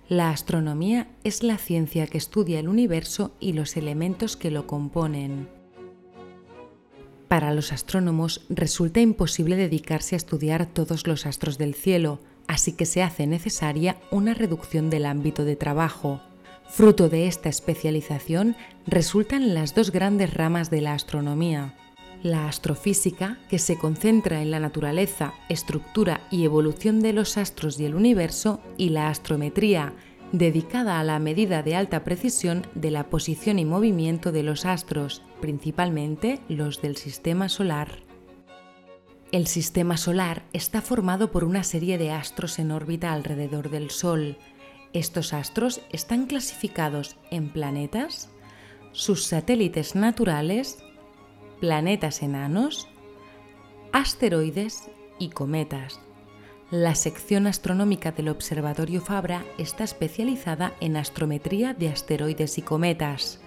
La astronomía es la ciencia que estudia el universo y los elementos que lo componen. Para los astrónomos resulta imposible dedicarse a estudiar todos los astros del cielo, así que se hace necesaria una reducción del ámbito de trabajo. Fruto de esta especialización resultan las dos grandes ramas de la astronomía: la astrofísica, que se concentra en la naturaleza, estructura y evolución de los astros y el universo, y la astrometría, dedicada a la medida de alta precisión de la posición y movimiento de los astros, principalmente los del Sistema Solar. El Sistema Solar está formado por una serie de astros en órbita alrededor del Sol. Estos astros están clasificados en planetas, sus satélites naturales, planetas enanos, asteroides y cometas. La sección astronómica del Observatorio Fabra está especializada en astrometría de asteroides y cometas.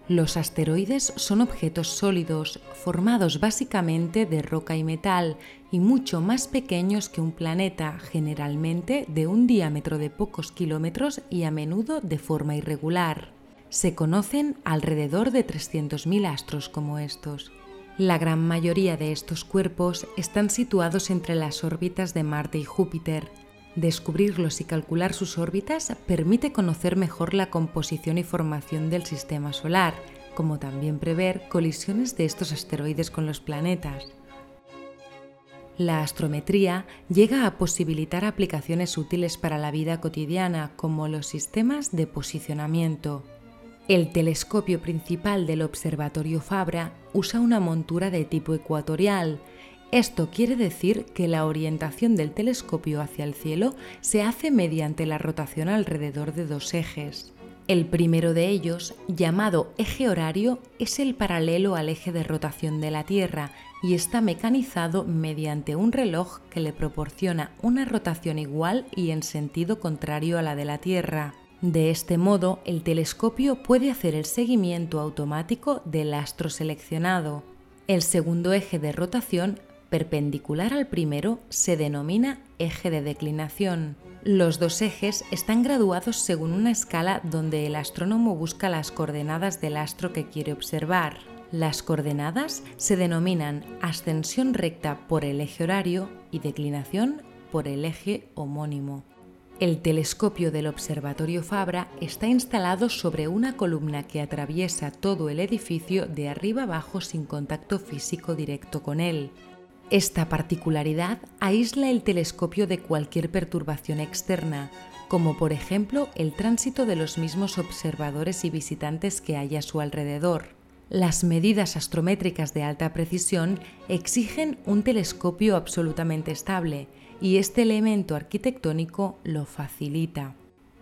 Los asteroides son objetos sólidos, formados básicamente de roca y metal, y mucho más pequeños que un planeta, generalmente de un diámetro de pocos kilómetros y a menudo de forma irregular. Se conocen alrededor de 300.000 astros como estos. La gran mayoría de estos cuerpos están situados entre las órbitas de Marte y Júpiter. Descubrirlos y calcular sus órbitas permite conocer mejor la composición y formación del Sistema Solar, como también prever colisiones de estos asteroides con los planetas. La astrometría llega a posibilitar aplicaciones útiles para la vida cotidiana, como los sistemas de posicionamiento. El telescopio principal del Observatorio Fabra usa una montura de tipo ecuatorial. Esto quiere decir que la orientación del telescopio hacia el cielo se hace mediante la rotación alrededor de dos ejes. El primero de ellos, llamado eje horario, es el paralelo al eje de rotación de la Tierra y está mecanizado mediante un reloj que le proporciona una rotación igual y en sentido contrario a la de la Tierra. De este modo, el telescopio puede hacer el seguimiento automático del astro seleccionado. El segundo eje de rotación, perpendicular al primero, se denomina eje de declinación. Los dos ejes están graduados según una escala donde el astrónomo busca las coordenadas del astro que quiere observar. Las coordenadas se denominan ascensión recta por el eje horario y declinación por el eje homónimo. El telescopio del Observatorio Fabra está instalado sobre una columna que atraviesa todo el edificio de arriba abajo sin contacto físico directo con él. Esta particularidad aísla el telescopio de cualquier perturbación externa, como por ejemplo el tránsito de los mismos observadores y visitantes que hay a su alrededor. Las medidas astrométricas de alta precisión exigen un telescopio absolutamente estable, y este elemento arquitectónico lo facilita.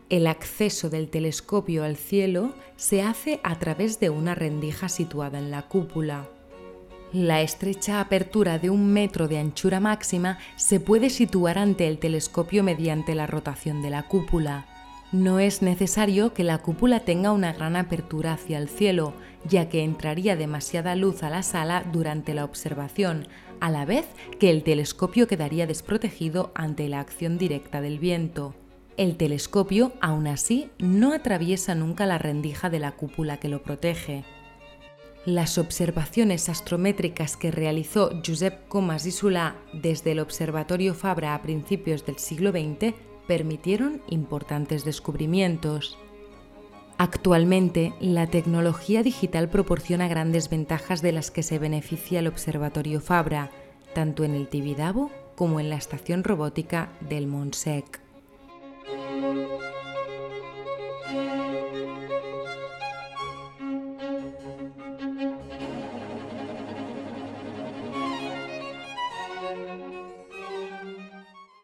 El acceso del telescopio al cielo se hace a través de una rendija situada en la cúpula. La estrecha apertura de 1 metro de anchura máxima se puede situar ante el telescopio mediante la rotación de la cúpula. No es necesario que la cúpula tenga una gran apertura hacia el cielo, ya que entraría demasiada luz a la sala durante la observación, a la vez que el telescopio quedaría desprotegido ante la acción directa del viento. El telescopio, aún así, no atraviesa nunca la rendija de la cúpula que lo protege. Las observaciones astrométricas que realizó Josep Comas i Solà desde el Observatorio Fabra a principios del siglo XX permitieron importantes descubrimientos. Actualmente, la tecnología digital proporciona grandes ventajas de las que se beneficia el Observatorio Fabra, tanto en el Tibidabo como en la estación robótica del Montsec.